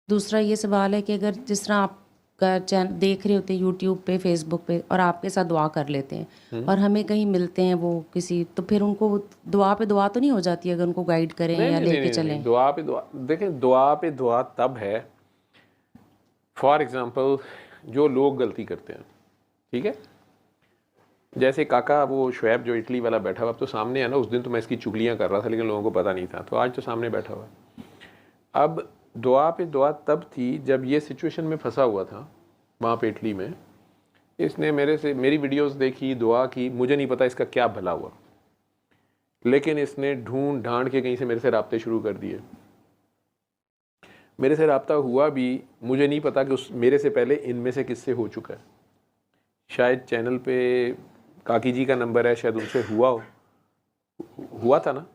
दूसरा ये सवाल है कि अगर जिस तरह आप का चैनल देख रहे होते हैं यूट्यूब पे, फेसबुक पे, और आपके साथ दुआ कर लेते हैं और हमें कहीं मिलते हैं वो किसी, तो फिर उनको दुआ पे दुआ तो नहीं हो जाती अगर उनको गाइड करें नहीं या नहीं नहीं लेके नहीं, नहीं। चलें? दुआ पे दुआ, देखें दुआ पे दुआ तब है, फॉर एग्जांपल जो लोग गलती करते हैं, ठीक है, जैसे काका वो शुएब जो इटली वाला बैठा हुआ, अब तो सामने है ना, उस दिन तो मैं इसकी चुगलियां कर रहा था लेकिन लोगों को पता नहीं था, तो आज तो सामने बैठा हुआ है। अब दुआ पे दुआ तब थी जब ये सिचुएशन में फंसा हुआ था वहाँ पे इटली में, इसने मेरे से मेरी वीडियोस देखी, दुआ की, मुझे नहीं पता इसका क्या भला हुआ, लेकिन इसने ढूंढ ढांड के कहीं से मेरे से राब्ते शुरू कर दिए। मेरे से राब्ता हुआ भी, मुझे नहीं पता कि उस मेरे से पहले इनमें से किससे हो चुका है। शायद चैनल पे काकी जी का नंबर है, शायद उनसे हुआ था ना,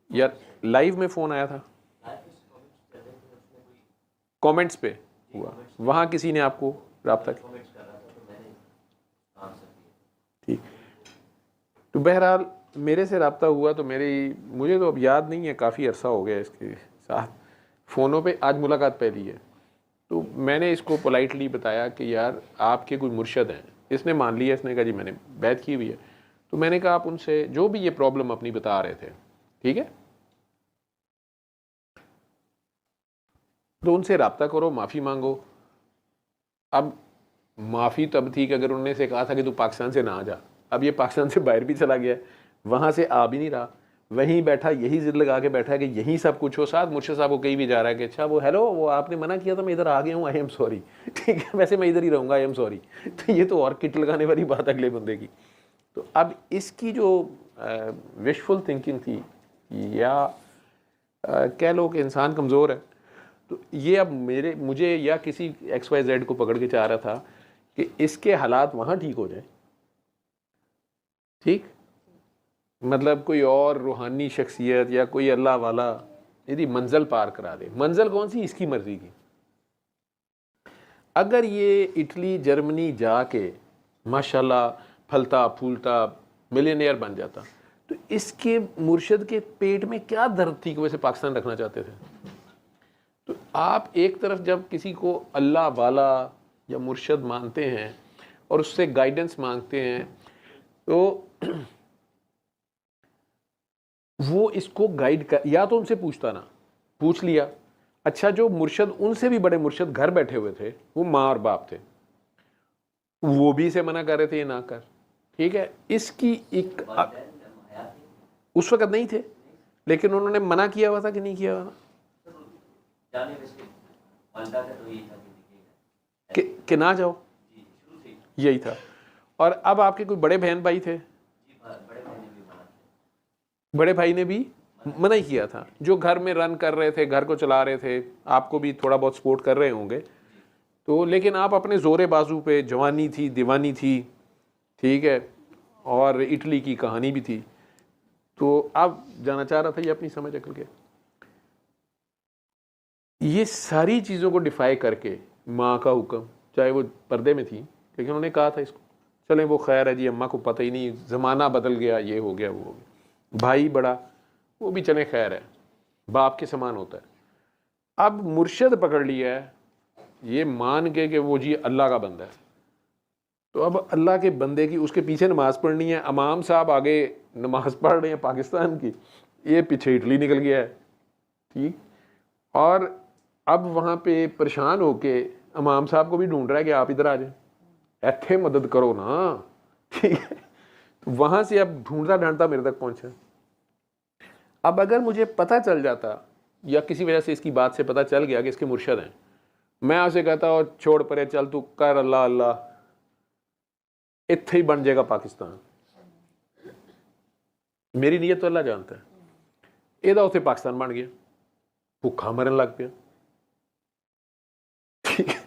या लाइव में फ़ोन आया था, कमेंट्स पे हुआ, वहाँ किसी ने आपको राब्ता किया? ठीक, तो बहरहाल मेरे से राब्ता हुआ तो मुझे तो अब याद नहीं है, काफ़ी अरसा हो गया इसके साथ, फ़ोनों पे आज मुलाकात पहली है। तो मैंने इसको पोलाइटली बताया कि यार आपके कोई मुर्शद हैं, इसने मान लिया, इसने कहा जी मैंने बैत की हुई है। तो मैंने कहा आप उनसे जो भी ये प्रॉब्लम अपनी बता रहे थे, ठीक है, तो उनसे रब्ता करो, माफ़ी मांगो। अब माफ़ी तब थी कि अगर उन्होंने से कहा था कि तू पाकिस्तान से ना आ जा, अब ये पाकिस्तान से बाहर भी चला गया, वहाँ से आ भी नहीं रहा, वहीं बैठा, यही जिद लगा के बैठा है कि यही सब कुछ हो। साथ मुर्शद साहब को कहीं भी जा रहा है कि अच्छा वो हेलो, वो आपने मना किया था, मैं इधर आ गया हूँ, आई एम सॉरी, ठीक है, वैसे मैं इधर ही रहूँगा, आई एम सॉरी। तो ये तो और किट लगाने वाली बात अगले बंदे की। तो अब इसकी जो विशफुल थिंकिंग थी, या कह लो कि इंसान कमज़ोर है, तो ये अब मुझे या किसी XYZ को पकड़ के चाह रहा था कि इसके हालात वहाँ ठीक हो जाए, ठीक, मतलब कोई और रूहानी शख्सियत या कोई अल्लाह वाला यदि मंजिल पार करा दे। मंजिल कौन सी? इसकी मर्जी की। अगर ये इटली जर्मनी जाके माशाल्लाह फलता फूलता मिलियनियर बन जाता, तो इसके मुर्शिद के पेट में क्या दर्द थी कि वैसे पाकिस्तान रखना चाहते थे। तो आप एक तरफ जब किसी को अल्लाह वाला या मुर्शिद मानते हैं और उससे गाइडेंस मांगते हैं, तो वो इसको गाइड कर, या तो उनसे पूछता ना, पूछ लिया, अच्छा जो मुर्शिद उनसे भी बड़े मुर्शिद घर बैठे हुए थे, वो माँ और बाप थे, वो भी इसे मना कर रहे थे ये ना कर, ठीक है, इसकी एक उस वक्त नहीं थे, लेकिन उन्होंने मना किया हुआ था कि नहीं किया हुआ था कि ना जाओ, यही था। और अब आपके कोई बड़े बहन भाई थे, बड़े भाई ने भी मना ही किया था, जो घर में रन कर रहे थे, घर को चला रहे थे, आपको भी थोड़ा बहुत सपोर्ट कर रहे होंगे, तो लेकिन आप अपने जोरे बाजू पे, जवानी थी, दीवानी थी, ठीक है, और इटली की कहानी भी थी, तो आप जाना चाह रहा था ये अपनी समझ अकल के, ये सारी चीज़ों को डिफाई करके माँ का हुक्म, चाहे वो पर्दे में थी, लेकिन उन्होंने कहा था इसको चलें वो खैर है जी, अम्मा को पता ही नहीं, ज़माना बदल गया, ये हो गया वो हो गया, भाई बड़ा वो भी चले खैर है, बाप के समान होता है। अब मुर्शद पकड़ लिया है, ये मान के कि वो जी अल्लाह का बंदा है, तो अब अल्लाह के बंदे की उसके पीछे नमाज़ पढ़नी है, इमाम साहब आगे नमाज पढ़ रहे हैं पाकिस्तान की, ये पीछे इटली निकल गया है, ठीक, और अब वहाँ पे परेशान होके इमाम साहब को भी ढूंढ रहा है कि आप इधर आ जाए, ऐथे मदद करो ना, ठीक है, तो वहाँ से अब ढूंढता ढांढता मेरे तक पहुँचा। अब अगर मुझे पता चल जाता या किसी वजह से इसकी बात से पता चल गया कि इसके मुर्शद हैं, मैं उसे कहता और छोड़ परे, चल तू कर अल्लाह अल्लाह, इत्थे ही बन जाएगा पाकिस्तान, मेरी नीयत तो अल्लाह जानता है, ਇਹਦਾ ਉੱਥੇ पाकिस्तान बन गया, भुखा मरन लग पिया, ठीक है,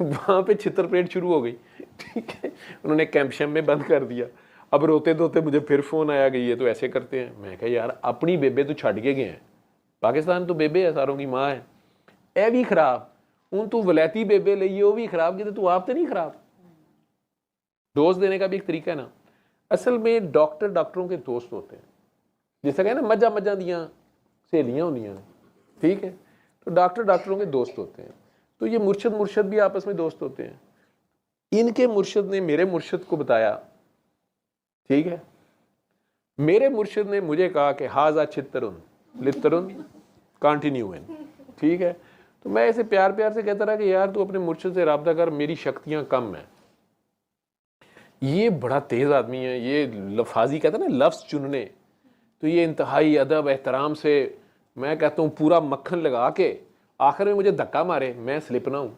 वहां पे छित्रपेट शुरू हो गई, ठीक है, उन्होंने कैंप शैम्प में बंद कर दिया। अब रोते धोते मुझे फिर फोन आया कि ये तो ऐसे करते हैं। मैं कहा यार अपनी बेबे तो छड़ के गए हैं, पाकिस्तान तो बेबे है, सारों की माँ है, ए भी खराब, हूँ तू वलैती बेबे ਲਈ वो भी खराब कि तू आप तो नहीं खराब। डोज देने का भी एक तरीका है ना, असल में डॉक्टरों के दोस्त होते हैं, जिस तरह ना मजा दियाँ सहेलियाँ होंदियां ने, ठीक है। तो डॉक्टर डॉक्टरों के दोस्त होते हैं, तो ये मुर्शद मुर्शद भी आपस में दोस्त होते हैं। इनके मुर्शद ने मेरे मुर्शद को बताया, ठीक है, मेरे मुर्शद ने मुझे कहा कि हाजा चित्तरुन लित्तरुन कंटिन्यू इन, ठीक है। तो मैं ऐसे प्यार प्यार से कहता रहा कि यार तू अपने मुर्शद से रब्ता कर, मेरी शक्तियां कम हैं। ये बड़ा तेज आदमी है, ये लफाजी कहता है ना लफ्ज़ चुनने, तो ये इंतहाई अदब एहतराम से, मैं कहता हूँ पूरा मक्खन लगा के आखिर में मुझे धक्का मारे, मैं स्लिप ना हूँ,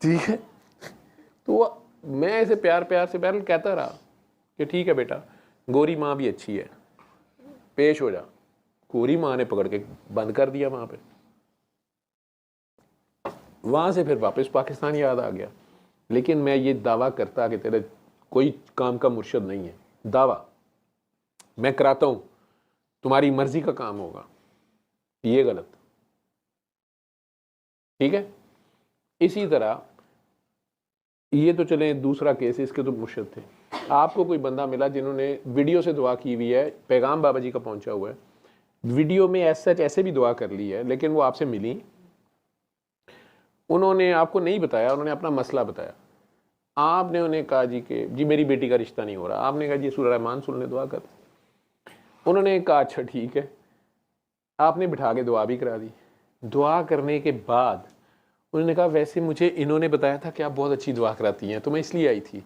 ठीक है। तो मैं ऐसे प्यार प्यार से बहरहाल कहता रहा कि ठीक है बेटा, गोरी माँ भी अच्छी है, पेश हो जा। गोरी माँ ने पकड़ के बंद कर दिया वहाँ पे। वहाँ से फिर वापस पाकिस्तान याद आ गया। लेकिन मैं ये दावा करता कि तेरे कोई काम का मुर्शद नहीं है, दावा मैं कराता हूँ, तुम्हारी मर्जी का काम होगा, ये गलत, ठीक है। इसी तरह ये तो चले दूसरा केस, इसके तो मुर्शद थे। आपको कोई बंदा मिला जिन्होंने वीडियो से दुआ की हुई है, पैगाम बाबा जी का पहुंचा हुआ है, वीडियो में ऐसे भी दुआ कर ली है, लेकिन वो आपसे मिली, उन्होंने आपको नहीं बताया, उन्होंने अपना मसला बताया। आपने उन्हें कहा जी मेरी बेटी का रिश्ता नहीं हो रहा। आपने कहा जी सूरह रहमान सुन ले, दुआ कर। उन्होंने कहा अच्छा ठीक है। आपने बिठा के दुआ भी करा दी। दुआ करने के बाद उन्होंने कहा वैसे मुझे इन्होंने बताया था कि आप बहुत अच्छी दुआ कराती हैं, तो मैं इसलिए आई थी।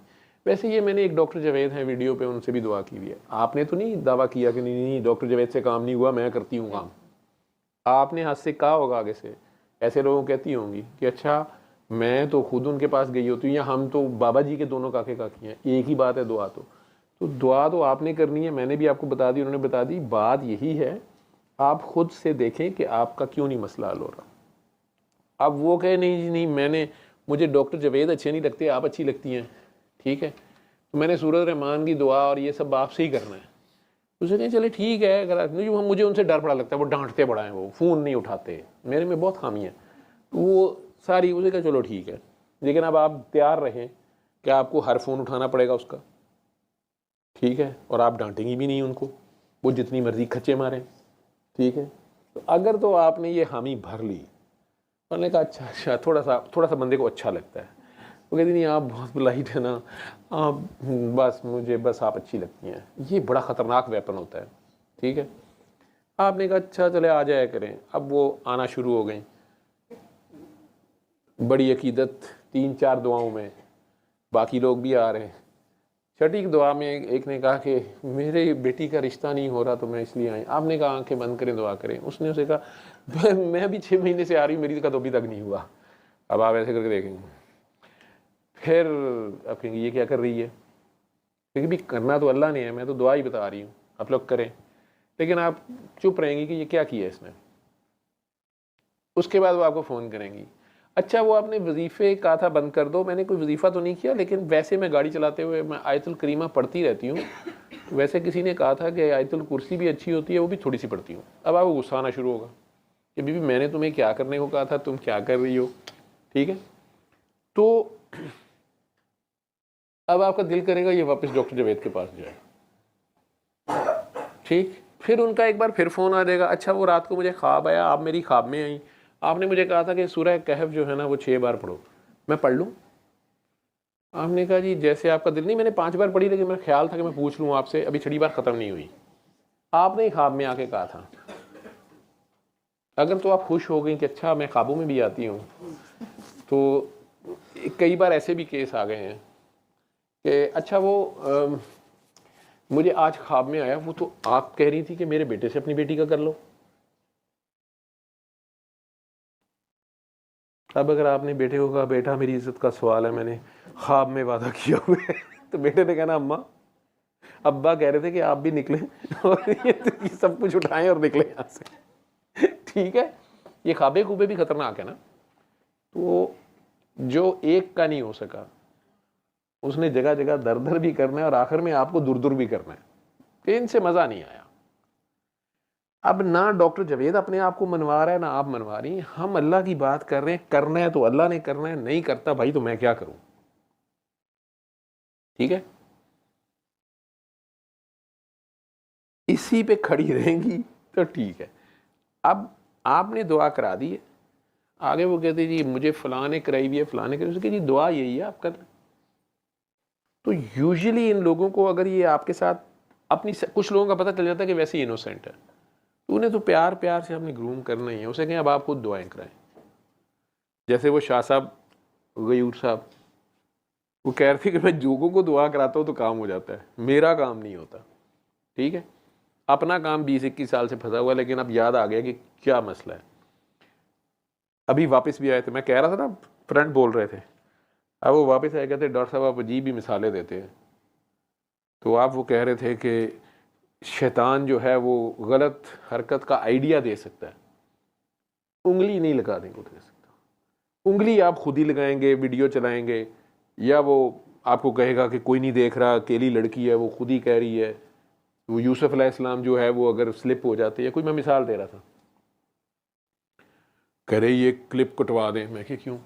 वैसे ये मैंने एक डॉक्टर जावेद हैं वीडियो पे, उनसे भी दुआ की हुई है। आपने तो नहीं दावा किया कि नहीं डॉक्टर जावेद से काम नहीं हुआ, मैं करती हूँ काम। आपने हाथ से कहा होगा आगे से, ऐसे लोगों कहती होंगी कि अच्छा मैं तो खुद उनके पास गई होती हूँ, या हम तो बाबा जी के दोनों काके काकी हैं, एक ही बात है दुआ। तो दुआ तो आपने करनी है, मैंने भी आपको बता दी, उन्होंने बता दी। बात यही है, आप खुद से देखें कि आपका क्यों नहीं मसला हल हो रहा। अब वो कहे नहीं जी नहीं, मुझे डॉक्टर जावेद अच्छे नहीं लगते, आप अच्छी लगती हैं, ठीक है, तो मैंने सूरत रहमान की दुआ और ये सब आपसे ही करना है। उसे कहें चले ठीक है, अगर मुझे उनसे डर बड़ा लगता है, वो डांटते बड़ा है, वो फ़ोन नहीं उठाते, मेरे में बहुत खामी है, वो सारी। उसे कहा चलो ठीक है, लेकिन अब आप तैयार रहें कि आपको हर फ़ोन उठाना पड़ेगा उसका, ठीक है, और आप डांटेंगी भी नहीं उनको, वो जितनी मर्जी खच्चे मारें, ठीक है। तो अगर तो आपने ये हामी भर ली, उन्होंने कहा अच्छा थोड़ा सा बंदे को अच्छा लगता है, वो कहती नहीं आप बहुत लाइट है ना, आप मुझे बस आप अच्छी लगती हैं, ये बड़ा ख़तरनाक वेपन होता है, ठीक है। आपने कहा अच्छा चले आ जाया करें। अब वो आना शुरू हो गई, बड़ी अकीदत, 3-4 दुआओं में, बाकी लोग भी आ रहे हैं। छठी दुआ में एक ने कहा कि मेरे बेटी का रिश्ता नहीं हो रहा तो मैं इसलिए आई। आपने कहा आंखें बंद करें दुआ करें। उसने उसे कहा मैं भी 6 महीने से आ रही हूँ, मेरी का तो अभी तक नहीं हुआ। अब आप ऐसे करके देखेंगे, फिर आप कहेंगे ये क्या कर रही है, क्योंकि भी करना तो अल्लाह ने है, मैं तो दुआ ही बता रही हूँ, आप लोग करें। लेकिन आप चुप रहेंगी कि ये क्या किया इसने। उसके बाद वो आपको फ़ोन करेंगी, अच्छा वो आपने वजीफ़े कहा था बंद कर दो, मैंने कोई वजीफ़ा तो नहीं किया, लेकिन वैसे मैं गाड़ी चलाते हुए मैं आयतुल करीमा पढ़ती रहती हूँ, वैसे किसी ने कहा था कि आयतुल कुर्सी भी अच्छी होती है, वो भी थोड़ी सी पढ़ती हूँ। अब आपको गुस्सा आना शुरू होगा कि बीबी मैंने तुम्हें क्या करने को कहा था, तुम क्या कर रही हो, ठीक है। तो अब आपका दिल करेगा ये वापस डॉक्टर जावेद के पास जाए, ठीक। फिर उनका एक बार फिर फ़ोन आ जाएगा, अच्छा वो रात को मुझे ख्वाब आया, आप मेरी ख्वाब में आई, आपने मुझे कहा था कि सूरह कहफ जो है ना वो 6 बार पढ़ो, मैं पढ़ लूँ। आपने कहा जी जैसे आपका दिल, नहीं मैंने 5 बार पढ़ी, लेकिन मेरा ख्याल था कि मैं पूछ लूँ आपसे, अभी 6ठी बार ख़त्म नहीं हुई। आपने ख्वाब में आके कहा था। अगर तो आप खुश हो गई कि अच्छा मैं ख्वाबों में भी आती हूँ, तो कई बार ऐसे भी केस आ गए हैं कि अच्छा वो मुझे आज ख्वाब में आया, वो तो आप कह रही थी कि मेरे बेटे से अपनी बेटी का कर लो। अब अगर आपने बेटे को कहा बेटा मेरी इज्जत का सवाल है, मैंने ख्वाब में वादा किया हुआ है, तो बेटे ने कहना अम्मा अब्बा कह रहे थे कि आप भी निकले और ये सब कुछ उठाएं और निकले यहाँ से, ठीक है। ये ख्वाबे खूबे भी खतरनाक है ना। तो जो एक का नहीं हो सका, उसने जगह जगह दर दर भी करना है और आखिर में आपको दूर दूर भी करना है, कि इनसे मज़ा नहीं आया। अब ना डॉक्टर जावेद अपने आप को मनवा रहा है, ना आप मनवा रही हैं, हम अल्लाह की बात कर रहे हैं, करना है तो अल्लाह ने करना है, नहीं करता भाई तो मैं क्या करूं, ठीक है। इसी पे खड़ी रहेंगी तो ठीक है। अब आपने दुआ करा दी है, आगे वो कहते जी मुझे फ़लाँ ने कराई हुई है, फ़लाँ ने कराई, उसकी जी दुआ यही है आप कर लें। तो यूजुअली इन लोगों को अगर ये आपके साथ अपनी कुछ लोगों का पता चल जाता है कि वैसे ही इनोसेंट है, तो उन्हें तो प्यार प्यार से अपनी ग्रूम करना ही है। उसे कहें अब आप खुद दुआएं कराएं। जैसे वो शाह साहब गयूर साहब, वो कह रहे थे कि मैं लोगों को दुआ कराता हूँ तो काम हो जाता है, मेरा काम नहीं होता। ठीक है, अपना काम 20-21 साल से फंसा हुआ है, लेकिन अब याद आ गया कि क्या मसला है। अभी वापस भी आए थे, मैं कह रहा था ना, फ्रेंड बोल रहे थे, अब वो वापस आए, कहते डॉक्टर साहब आप अजीब ही मिसालें देते हैं। तो आप वो कह रहे थे कि शैतान जो है वो गलत हरकत का आइडिया दे सकता है, उंगली नहीं लगाने को दे सकता। उंगली आप खुद ही लगाएंगे, वीडियो चलाएंगे, या वो आपको कहेगा कि कोई नहीं देख रहा, अकेली लड़की है, वो खुद ही कह रही है। वो यूसुफ अलैहिस्सलाम जो है वो अगर स्लिप हो जाते हैं, कोई मैं मिसाल दे रहा था, कह रहे ये क्लिप कटवा दें। मैं कि क्यों?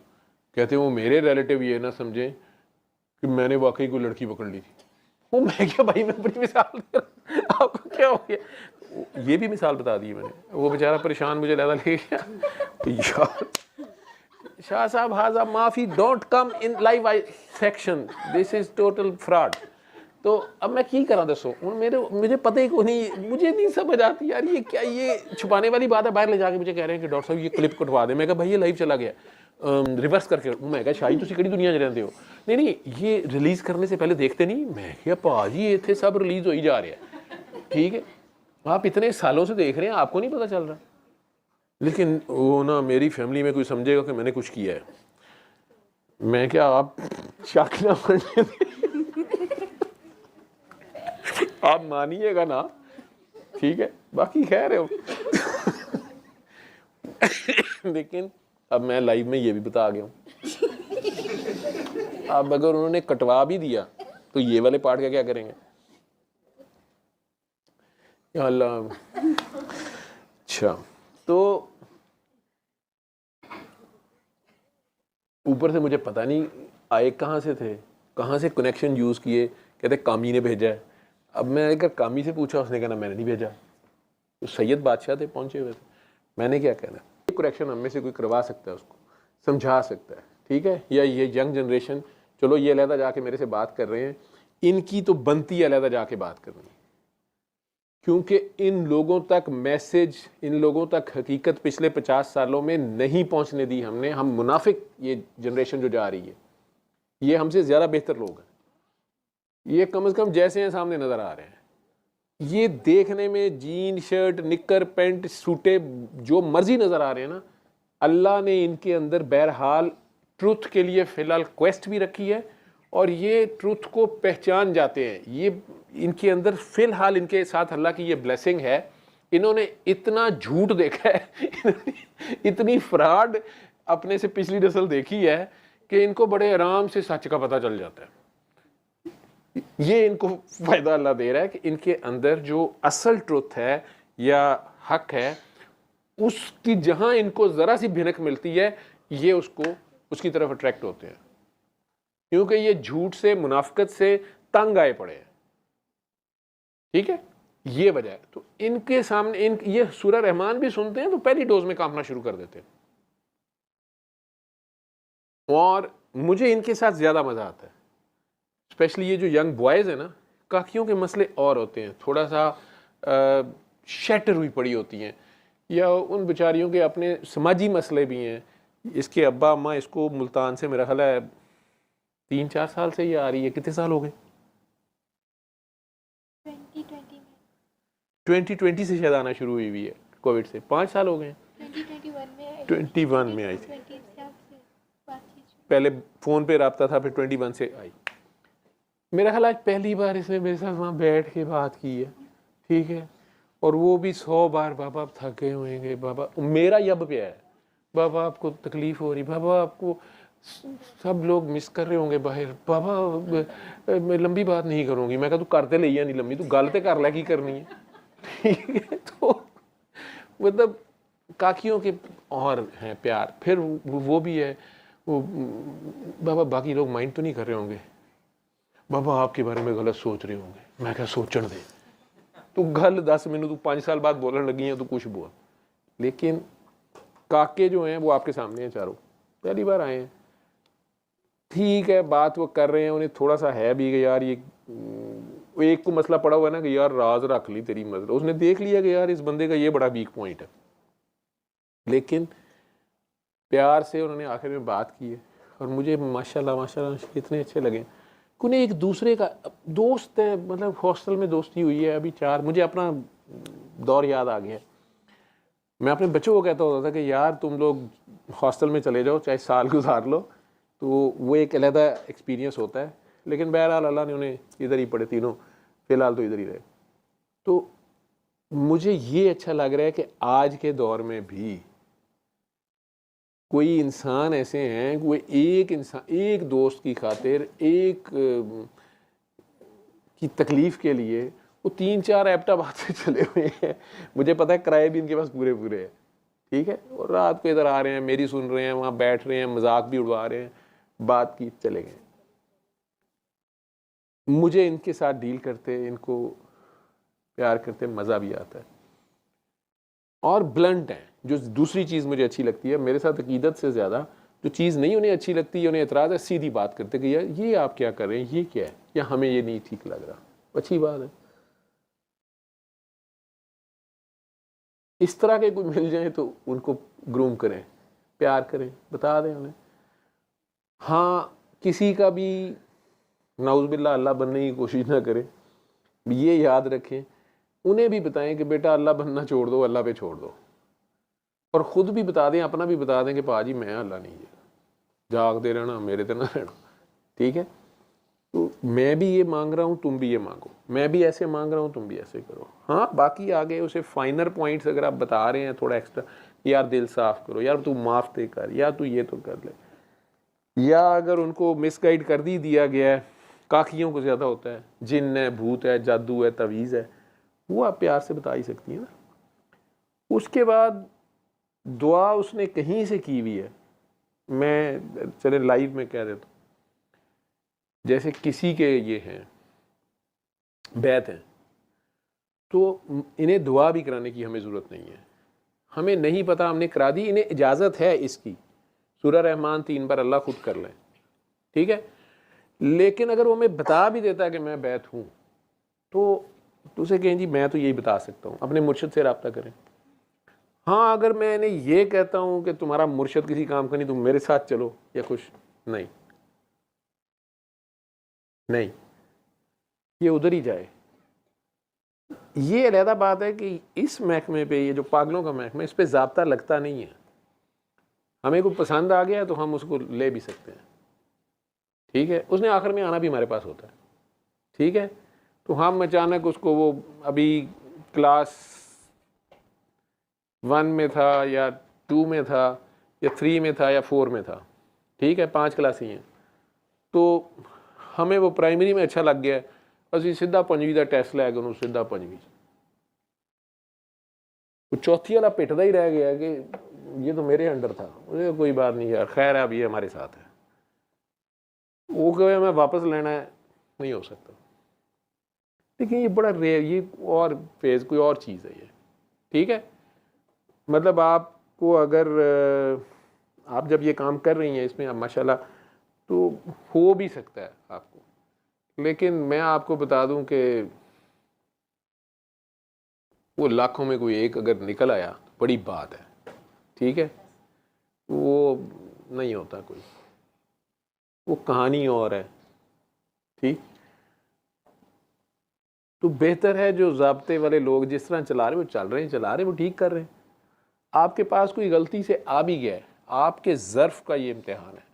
कहते वो मेरे रिलेटिव ये ना समझें कि मैंने वाकई कोई लड़की पकड़ ली थी। वो मैं क्या भाई, मैं बड़ी मिसाल दे रहा, आपको क्या हो गया? ये भी मिसाल बता दी मैंने, वो बेचारा परेशान मुझे ज़्यादा ले गया। शाह साहब हाजा माफी, don't come in live section, this is total fraud. तो अब मैं की करा दसो, मुझे पता ही को नहीं, मुझे नहीं समझ आती यार ये क्या, ये छुपाने वाली बात है। बाहर ले जाके मुझे कह रहे हैं कि डॉक्टर साहब ये क्लिप कटवा दे। मैं कहा भाई ये लाइव चला गया, रिवर्स करके। मैं कहा शाही तुम कड़ी दुनिया च रहते हो, नहीं ये रिलीज करने से पहले देखते नहीं। मैं क्या भाजी ये थे सब रिलीज हो ही जा रहे हैं, ठीक है, आप इतने सालों से देख रहे हैं, आपको नहीं पता चल रहा। लेकिन वो ना मेरी फैमिली में कोई समझेगा कि मैंने कुछ किया है। मैं क्या, आप शक ना करने आप मानिएगा ना, ठीक है, बाकी खैर है। लेकिन अब मैं लाइव में ये भी बता गया हूँ, अब अगर उन्होंने कटवा भी दिया तो ये वाले पार्ट का क्या करेंगे? या अल्लाह। अच्छा, तो ऊपर से मुझे पता नहीं आए कहाँ से थे, कहाँ से कनेक्शन यूज़ किए, कहते कामी ने भेजा है। अब मैं अगर कामी से पूछा, उसने कहना मैंने नहीं भेजा, तो सैयद बादशाह थे पहुंचे हुए थे, मैंने क्या कहना। ये करेक्शन हम में से कोई करवा सकता है, उसको समझा सकता है, ठीक है। या ये यंग जनरेशन, चलो ये अलहदा जाके मेरे से बात कर रहे हैं, इनकी तो बनती है अलहदा जाके बात करनी, क्योंकि इन लोगों तक मैसेज, इन लोगों तक हकीकत पिछले 50 सालों में नहीं पहुंचने दी हमने। हम मुनाफिक, ये जनरेशन जो जा रही है, ये हमसे ज़्यादा बेहतर लोग हैं, ये कम से कम जैसे हैं सामने नज़र आ रहे हैं। ये देखने में जीन शर्ट निक्कर पैंट सूटे जो मर्जी नज़र आ रहे हैं ना, अल्लाह ने इनके अंदर बहरहाल ट्रुथ के लिए फ़िलहाल क्वेस्ट भी रखी है, और ये ट्रुथ को पहचान जाते हैं। ये इनके अंदर फ़िलहाल, इनके साथ अल्लाह की ये ब्लेसिंग है, इन्होंने इतना झूठ देखा है, इतनी फ्रॉड अपने से पिछली नस्ल देखी है कि इनको बड़े आराम से सच का पता चल जाता है। ये इनको फ़ायदा अल्लाह दे रहा है कि इनके अंदर जो असल ट्रुथ है या हक है, उसकी जहां इनको ज़रा सी भिनक मिलती है, ये उसकी तरफ अट्रैक्ट होते हैं, क्योंकि ये झूठ से, मुनाफिकत से तंग आए पड़े हैं, ठीक है, ये वजह है। तो इनके सामने ये सूरह रहमान भी सुनते हैं तो पहली डोज में कांपना शुरू कर देते हैं, और मुझे इनके साथ ज़्यादा मज़ा आता है। स्पेशली ये जो यंग बॉयज़ है ना, काकियों के मसले और होते हैं, थोड़ा सा शैटर हुई पड़ी होती हैं, या उन बेचारियों के अपने समाजी मसले भी हैं। इसके अब्बा अम्मा इसको मुल्तान से, मेरा ख्याल है 3-4 साल से ये आ रही है। कितने साल हो गए? 2020 से शायद आना शुरू हुई है, कोविड से 5 साल हो गए। 2021 में आई थी, पहले फ़ोन पे रब्ता था, फिर 21 से आई। मेरा ख्याल आज पहली बार इसने मेरे साथ वहाँ बैठ के बात की है, ठीक है, और वो भी 100 बार, बाबा आप थके होंगे, बाबा मेरा यब पे है, बाबा आपको तकलीफ़ हो रही, बाबा आपको सब लोग मिस कर रहे होंगे बाहर, बाबा मैं लंबी बात नहीं करूँगी। मैं कहा तू करते ले नहीं लंबी, तू गल तो कर लै की करनी है, ठीक है। तो मतलब काकियों के और हैं प्यार। फिर वो भी है, वो बाबा बाकी लोग माइंड तो नहीं कर रहे होंगे, बाबा आपके बारे में गलत सोच रहे होंगे। मैं क्या सोचने दे, तू गल दस मैनू, तू 5 साल बाद बोलने लगी है, तू कुछ बोल। लेकिन काके जो हैं वो आपके सामने हैं चारों, पहली बार आए हैं, ठीक है बात वो कर रहे हैं, उन्हें थोड़ा सा है भी कि यार ये एक को मसला पड़ा हुआ है ना कि यार राज रख ली तेरी मसला, उसने देख लिया कि यार इस बंदे का ये बड़ा वीक पॉइंट है, लेकिन प्यार से उन्होंने आखिर में बात की है। और मुझे माशाल्लाह माशाल्लाह इतने अच्छे लगे, उन्हें एक दूसरे का दोस्त है, मतलब हॉस्टल में दोस्ती हुई है अभी 4, मुझे अपना दौर याद आ गया। मैं अपने बच्चों को कहता होता था कि यार तुम लोग हॉस्टल में चले जाओ, चाहे साल गुजार लो, तो वो एक अलग एक्सपीरियंस होता है। लेकिन बहरहाल अल्लाह ने उन्हें इधर ही पढ़े तीनों, फ़िलहाल तो इधर ही रहे। तो मुझे ये अच्छा लग रहा है कि आज के दौर में भी कोई इंसान ऐसे हैं, कोई एक इंसान एक दोस्त की खातिर, एक की तकलीफ़ के लिए वो 3-4 एबटाबाद से चले हुए हैं। मुझे पता है किराए भी इनके पास पूरे पूरे हैं, ठीक है, और रात को इधर आ रहे हैं, मेरी सुन रहे हैं, वहाँ बैठ रहे हैं, मजाक भी उड़वा रहे हैं, बात की चले गए। मुझे इनके साथ डील करते, इनको प्यार करते मज़ा भी आता है, और ब्लंट हैं। जो दूसरी चीज़ मुझे अच्छी लगती है, मेरे साथ अकीदत से ज़्यादा जो चीज़ नहीं उन्हें अच्छी लगती है, उन्हें एतराज़ है, सीधी बात करते कि यार ये आप क्या कर रहे हैं, ये क्या है, या हमें ये नहीं ठीक लग रहा। अच्छी बात है, इस तरह के कोई मिल जाए तो उनको ग्रूम करें, प्यार करें, बता दें उन्हें। हाँ, किसी का भी नाउज़ुबिल्लाह अल्लाह बनने की कोशिश ना करें, ये याद रखें। उन्हें भी बताएं कि बेटा अल्लाह बनना छोड़ दो, अल्लाह पे छोड़ दो, और ख़ुद भी बता दें, अपना भी बता दें कि पाजी मैं अल्लाह नहीं है, जागते रहना, मेरे ते ना रहना, ठीक है। तो मैं भी ये मांग रहा हूँ, तुम भी ये मांगो, मैं भी ऐसे मांग रहा हूँ, तुम भी ऐसे करो। हाँ, बाकी आगे उसे फाइनर पॉइंट्स अगर आप बता रहे हैं थोड़ा एक्स्ट्रा, यार दिल साफ़ करो, यार तू माफ़ दे कर, या तू ये तो कर ले, या अगर उनको मिसगाइड कर दिया गया है, काकियों को ज़्यादा होता है, जिन है, भूत है, जादू है, तवीज़ है, वो आप प्यार से बता ही सकती हैं ना। उसके बाद दुआ उसने कहीं से की हुई है, मैं चले लाइव में कह देता हूँ, जैसे किसी के ये हैं बैत हैं, तो इन्हें दुआ भी कराने की हमें ज़रूरत नहीं है, हमें नहीं पता, हमने करा दी, इन्हें इजाज़त है इसकी, सूरह रहमान 3 बार अल्लाह खुद कर लें, ठीक है। लेकिन अगर वो हमें बता भी देता है कि मैं बैत हूँ, तो उसे कहें जी मैं तो यही बता सकता हूँ, अपने मुर्शिद से रब्ता करें। हाँ, अगर मैं इन्हें ये कहता हूँ कि तुम्हारा मुर्शिद किसी काम का नहीं, तुम मेरे साथ चलो या कुछ, नहीं नहीं, ये उधर ही जाए। ये अलहदा बात है कि इस महकमे पे, ये जो पागलों का महकमा, इस पे ज़ाब्ता लगता नहीं है। हमें को पसंद आ गया तो हम उसको ले भी सकते हैं, ठीक है, उसने आखिर में आना भी हमारे पास होता है, ठीक है। तो हम अचानक उसको, वो अभी क्लास 1 में था या 2 में था या 3 में था या 4 में था, ठीक है, 5 क्लास ही हैं, तो हमें वो प्राइमरी में अच्छा लग गया, असी सीधा 5वीं का टेस्ट लै गए, सीधा 5वीं, वो चौथी वाला पिटदा ही रह गया कि ये तो मेरे अंडर था। मुझे कोई बात नहीं यार, खैर है, अब ये हमारे साथ है। वो कहे मैं वापस लेना है, नहीं हो सकता। लेकिन ये बड़ा रेयर, ये और फेज़ कोई और चीज़ है ये, ठीक है। मतलब आपको अगर आप जब ये काम कर रही हैं इसमें, आप माशाल्लाह, तो हो भी सकता है आपको, लेकिन मैं आपको बता दूं कि वो लाखों में कोई एक अगर निकल आया तो बड़ी बात है, ठीक है। वो नहीं होता कोई, वो कहानी और है, ठीक। तो बेहतर है जो ज़ाब्ते वाले लोग जिस तरह चला रहे वो चल रहे हैं, चला रहे वो ठीक कर रहे हैं। आपके पास कोई गलती से आ भी गया है, आपके ज़र्फ़ का ये इम्तिहान है।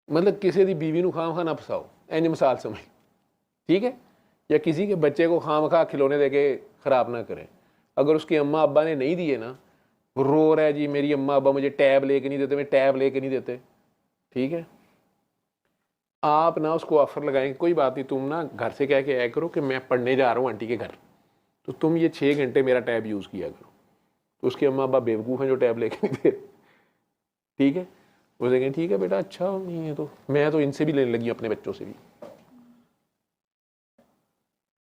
मतलब किसी की बीवी को खाम खा ना फसाओ, इंज मिसाल समझ, ठीक है, या किसी के बच्चे को खाम खा खिलौने दे के ख़राब ना करें। अगर उसके अम्मा अब्बा ने नहीं दिए ना, रो रहा है जी मेरी अम्मा अब्बा मुझे टैब लेके नहीं देते, मैं टैब लेके नहीं देते, ठीक है। आप ना उसको ऑफ़र लगाएंगे, कोई बात नहीं, तुम ना घर से कह के आया करो कि मैं पढ़ने जा रहा हूँ आंटी के घर, तो तुम ये 6 घंटे मेरा टैब यूज़ किया करो। तो उसके अम्मा अब्बा बेवकूफ़ हैं जो टैब लेके नहीं दे, ठीक है। वो कहेंगे ठीक है बेटा, अच्छा नहीं है तो मैं तो इनसे भी लेने लगी अपने बच्चों से भी।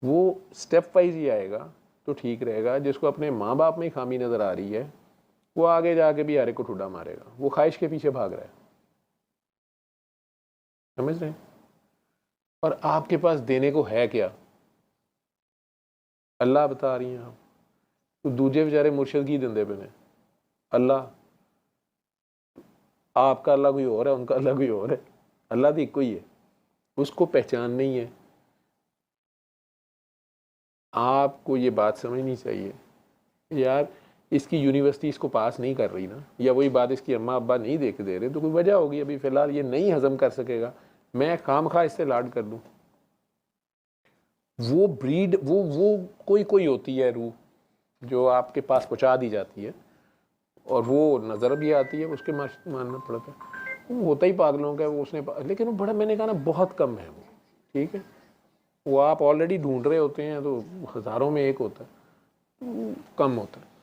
वो स्टेप वाइज ही आएगा तो ठीक रहेगा। जिसको अपने माँ बाप में ही खामी नज़र आ रही है वो आगे जाके भी हर एक को ठुड्डा मारेगा, वो ख्वाहिश के पीछे भाग रहा है, समझ रहे हैं। और आपके पास देने को है क्या, अल्लाह बता रही हैं आप, तो दूजे बेचारे मुर्शिद की दिंदे पे ने अल्लाह, आपका अल्लाह कोई और है, उनका अल्लाह कोई और है, अल्लाह तो एक ही है, उसको पहचान नहीं है। आपको ये बात समझनी चाहिए यार, इसकी यूनिवर्सिटी इसको पास नहीं कर रही ना, या वही बात इसकी अम्मा अब्बा नहीं देख दे रहे तो कोई वजह होगी, अभी फ़िलहाल ये नहीं हज़म कर सकेगा, मैं खामखा इससे लाड कर दूँ। वो ब्रीड वो कोई होती है रूह जो आपके पास पहुँचा दी जाती है और वो नज़र भी आती है, उसके मानना पड़ता है। वो होता ही पागलों का है, वो उसने लेकिन वो बड़ा, मैंने कहा ना, बहुत कम है वो, ठीक है। वो आप ऑलरेडी ढूंढ रहे होते हैं तो हज़ारों में एक होता है, कम होता है।